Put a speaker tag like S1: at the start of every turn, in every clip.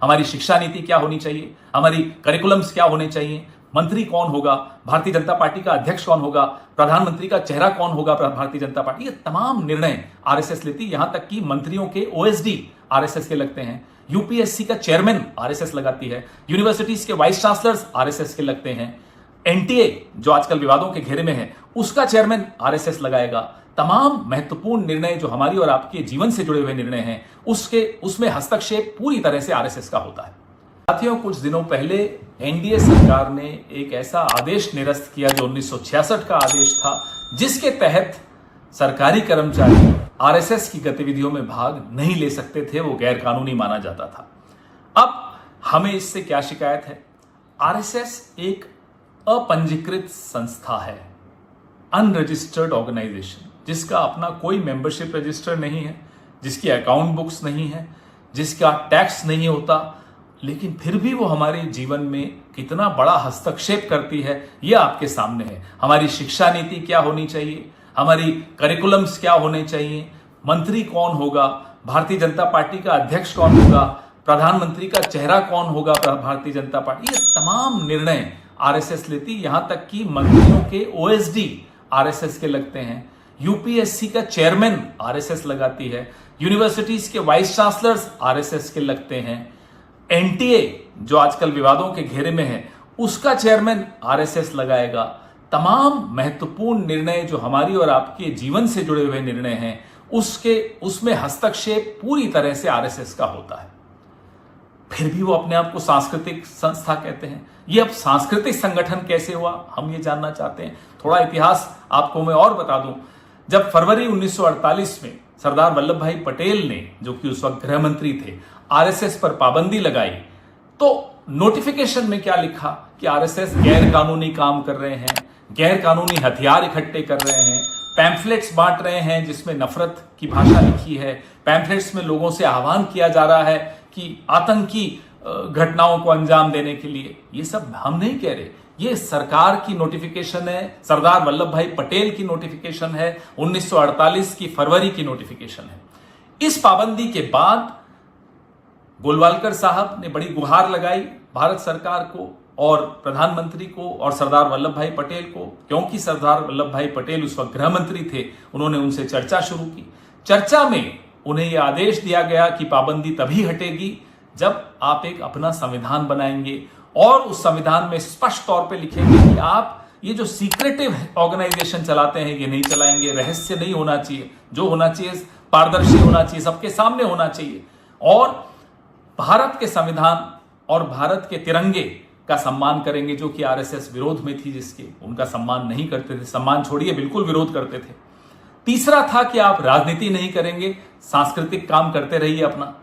S1: हमारी शिक्षा नीति क्या होनी चाहिए, हमारी करिकुलम्स क्या होने चाहिए, मंत्री कौन होगा, भारतीय जनता पार्टी का अध्यक्ष कौन होगा, प्रधानमंत्री का चेहरा कौन होगा भारतीय जनता पार्टी, ये तमाम निर्णय आरएसएस लेती। यहां तक कि मंत्रियों के ओएसडी आरएसएस के लगते हैं, यूपीएससी का चेयरमैन आरएसएस लगाती है, यूनिवर्सिटीज के वाइस चांसलर्स आरएसएस के लगते हैं, एनटीए जो आजकल विवादों के घेरे में है उसका चेयरमैन आरएसएस लगाएगा। तमाम महत्वपूर्ण निर्णय जो हमारी और आपके जीवन से जुड़े हुए निर्णय हैं उसमें हस्तक्षेप पूरी तरह से आरएसएस का होता है। साथियों, कुछ दिनों पहले एनडीए सरकार ने एक ऐसा आदेश निरस्त किया जो 1966 का आदेश था, जिसके तहत सरकारी कर्मचारी आरएसएस की गतिविधियों में भाग नहीं ले सकते थे, वो गैर कानूनी माना जाता था। अब हमें इससे क्या शिकायत है? आरएसएस एक अपंजीकृत संस्था है, अनरजिस्टर्ड ऑर्गेनाइजेशन, जिसका अपना कोई मेंबरशिप रजिस्टर नहीं है, जिसकी अकाउंट बुक्स नहीं है, जिसका टैक्स नहीं होता, लेकिन फिर भी वो हमारे जीवन में कितना बड़ा हस्तक्षेप करती है ये आपके सामने है। हमारी शिक्षा नीति क्या होनी चाहिए, हमारी करिकुलम्स क्या होने चाहिए, मंत्री कौन होगा, भारतीय जनता पार्टी का अध्यक्ष कौन होगा, प्रधानमंत्री का चेहरा कौन होगा भारतीय जनता पार्टी, ये तमाम निर्णय आरएसएस लेती। यहां तक कि मंत्रियों के ओएसडी आरएसएस के लगते हैं, यूपीएससी का चेयरमैन आरएसएस लगाती है, यूनिवर्सिटीज के वाइस चांसलर्स आरएसएस के लगते हैं, एनटीए जो आजकल विवादों के घेरे में है उसका चेयरमैन आरएसएस लगाएगा। तमाम महत्वपूर्ण निर्णय जो हमारी और आपके जीवन से जुड़े हुए निर्णय हैं उसमें हस्तक्षेप पूरी तरह से आरएसएस का होता है। फिर भी वो अपने आप को सांस्कृतिक संस्था कहते हैं। ये अब सांस्कृतिक संगठन कैसे हुआ, हम ये जानना चाहते हैं। थोड़ा इतिहास आपको मैं और बता दूं। जब फरवरी 1948 में सरदार वल्लभ भाई पटेल ने, जो कि उस वक्त गृह मंत्री थे, आरएसएस पर पाबंदी लगाई, तो नोटिफिकेशन में क्या लिखा कि आरएसएस गैर कानूनी काम कर रहे हैं, गैर कानूनी हथियार इकट्ठे कर रहे हैं, पैम्फलेट्स बांट रहे हैं जिसमें नफरत की भाषा लिखी है, पैम्फलेट्स में लोगों से आह्वान किया जा रहा है कि आतंकी घटनाओं को अंजाम देने के लिए। ये सब हम नहीं कह रहे, ये सरकार की नोटिफिकेशन है, सरदार वल्लभ भाई पटेल की नोटिफिकेशन है, 1948 की फरवरी की नोटिफिकेशन है। इस पाबंदी के बाद गोलवालकर साहब ने बड़ी गुहार लगाई भारत सरकार को और प्रधानमंत्री को और सरदार वल्लभ भाई पटेल को, क्योंकि सरदार वल्लभ भाई पटेल उस वक्त गृह मंत्री थे। उन्होंने उनसे चर्चा शुरू की। चर्चा में उन्हें यह आदेश दिया गया कि पाबंदी तभी हटेगी जब आप एक अपना संविधान बनाएंगे और उस संविधान में स्पष्ट तौर पे लिखेंगे कि आप ये जो सीक्रेटिव ऑर्गेनाइजेशन चलाते हैं ये नहीं चलाएंगे, रहस्य नहीं होना चाहिए, जो होना चाहिए पारदर्शी होना चाहिए, सबके सामने होना चाहिए, और भारत के संविधान और भारत के तिरंगे का सम्मान करेंगे, जो कि आरएसएस विरोध में थी, जिसके उनका सम्मान नहीं करते थे, सम्मान छोड़िए बिल्कुल विरोध करते थे। तीसरा था कि आप राजनीति नहीं करेंगे, सांस्कृतिक काम करते रहिए अपना।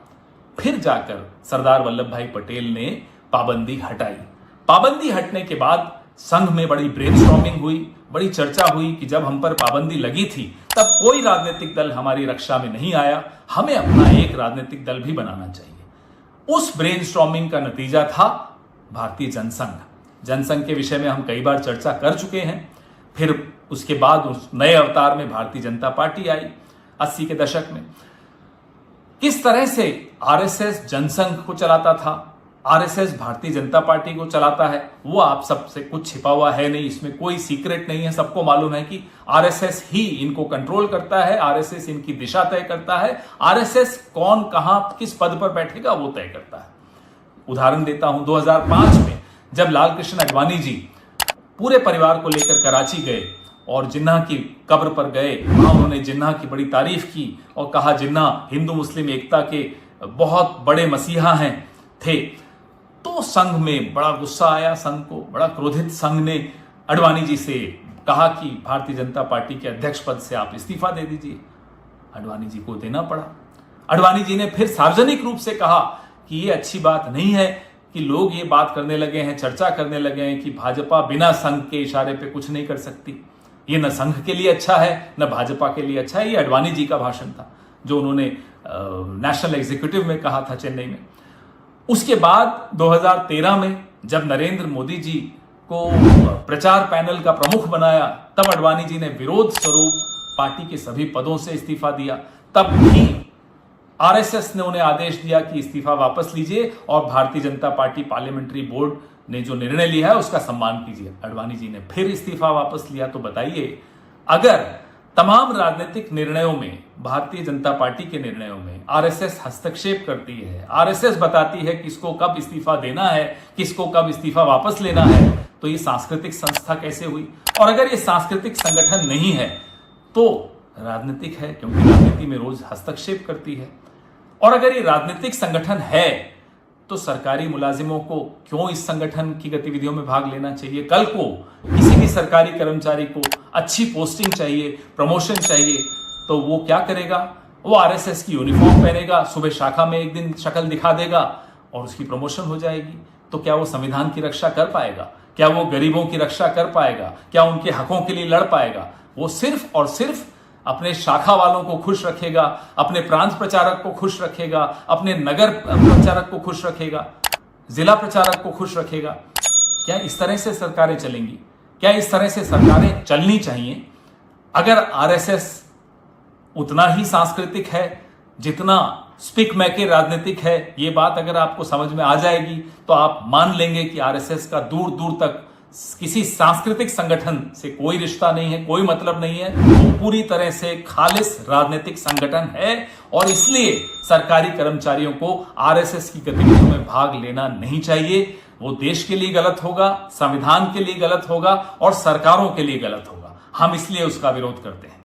S1: फिर जाकर सरदार वल्लभ भाई पटेल ने पाबंदी हटाई। पाबंदी हटने के बाद संघ में बड़ी ब्रेनस्टॉर्मिंग हुई, बड़ी चर्चा हुई कि जब हम पर पाबंदी लगी थी तब कोई राजनीतिक दल हमारी रक्षा में नहीं आया, हमें अपना एक राजनीतिक दल भी बनाना चाहिए। उस ब्रेनस्टॉर्मिंग का नतीजा था भारतीय जनसंघ। जनसंघ के विषय में हम कई बार चर्चा कर चुके हैं। फिर उसके बाद उस नए अवतार में भारतीय जनता पार्टी आई 80 के दशक में। किस तरह से आरएसएस जनसंघ को चलाता था, आरएसएस भारतीय जनता पार्टी को चलाता है, वो आप सबसे कुछ छिपा हुआ है नहीं, इसमें कोई सीक्रेट नहीं है। सबको मालूम है कि आरएसएस ही इनको कंट्रोल करता है, आरएसएस इनकी दिशा तय करता है, आरएसएस कौन कहां किस पद पर बैठेगा वो तय करता है। उदाहरण देता हूं, 2005 में जब लालकृष्ण आडवाणी जी पूरे परिवार को लेकर कराची गए और जिन्ना की कब्र पर गए, वहां उन्होंने जिन्ना की बड़ी तारीफ की और कहा जिन्ना हिंदू मुस्लिम एकता के बहुत बड़े मसीहा थे, तो संघ में बड़ा गुस्सा आया। संघ को बड़ा क्रोधित संघ ने आडवाणी जी से कहा कि भारतीय जनता पार्टी के अध्यक्ष पद से आप इस्तीफा दे दीजिए। आडवाणी जी को देना पड़ा। आडवाणी जी ने फिर सार्वजनिक रूप से कहा कि ये अच्छी बात नहीं है कि लोग ये बात करने लगे हैं, चर्चा करने लगे हैं कि भाजपा बिना संघ के इशारे पे कुछ नहीं कर सकती। ये न संघ के लिए अच्छा है न भाजपा के लिए अच्छा है। ये आडवाणी जी का भाषण था जो उन्होंने नेशनल एग्जीक्यूटिव में कहा था चेन्नई में। उसके बाद 2013 में जब नरेंद्र मोदी जी को प्रचार पैनल का प्रमुख बनाया, तब आडवाणी जी ने विरोध स्वरूप पार्टी के सभी पदों से इस्तीफा दिया। तब भी आरएसएस ने उन्हें आदेश दिया कि इस्तीफा वापस लीजिए और Bharatiya Janata party parliamentary board ने जो निर्णय लिया है उसका सम्मान कीजिए। आडवाणी जी ने फिर इस्तीफा वापस लिया। तो बताइए, अगर तमाम राजनीतिक निर्णयों में, भारतीय जनता पार्टी के निर्णयों में आरएसएस हस्तक्षेप करती है, आरएसएस बताती है किसको कब इस्तीफा देना है, किसको कब इस्तीफा वापस लेना है, तो ये सांस्कृतिक संस्था कैसे हुई? और अगर ये सांस्कृतिक संगठन नहीं है तो राजनीतिक है, क्योंकि राजनीति में रोज हस्तक्षेप करती है। और अगर ये राजनीतिक संगठन है तो सरकारी मुलाजिमों को क्यों इस संगठन की गतिविधियों में भाग लेना चाहिए? कल को किसी भी सरकारी कर्मचारी को अच्छी पोस्टिंग चाहिए, प्रमोशन चाहिए, तो वो क्या करेगा? वो आरएसएस की यूनिफॉर्म पहनेगा, सुबह शाखा में एक दिन शक्ल दिखा देगा और उसकी प्रमोशन हो जाएगी। तो क्या वो संविधान की रक्षा कर पाएगा? क्या वो गरीबों की रक्षा कर पाएगा? क्या उनके हकों के लिए लड़ पाएगा? वो सिर्फ और सिर्फ अपने शाखा वालों को खुश रखेगा, अपने प्रांत प्रचारक को खुश रखेगा, अपने नगर प्रचारक को खुश रखेगा, जिला प्रचारक को खुश रखेगा। क्या इस तरह से सरकारें चलेंगी? क्या इस तरह से सरकारें चलनी चाहिए? अगर आरएसएस उतना ही सांस्कृतिक है जितना स्पिक मैके राजनीतिक है, ये बात अगर आपको समझ में आ जाएगी तो आप मान लेंगे कि आरएसएस का दूर दूर तक किसी सांस्कृतिक संगठन से कोई रिश्ता नहीं है, कोई मतलब नहीं है। वो पूरी तरह से खालिस राजनीतिक संगठन है और इसलिए सरकारी कर्मचारियों को आरएसएस की गतिविधियों में भाग लेना नहीं चाहिए। वो देश के लिए गलत होगा, संविधान के लिए गलत होगा और सरकारों के लिए गलत होगा। हम इसलिए उसका विरोध करते हैं।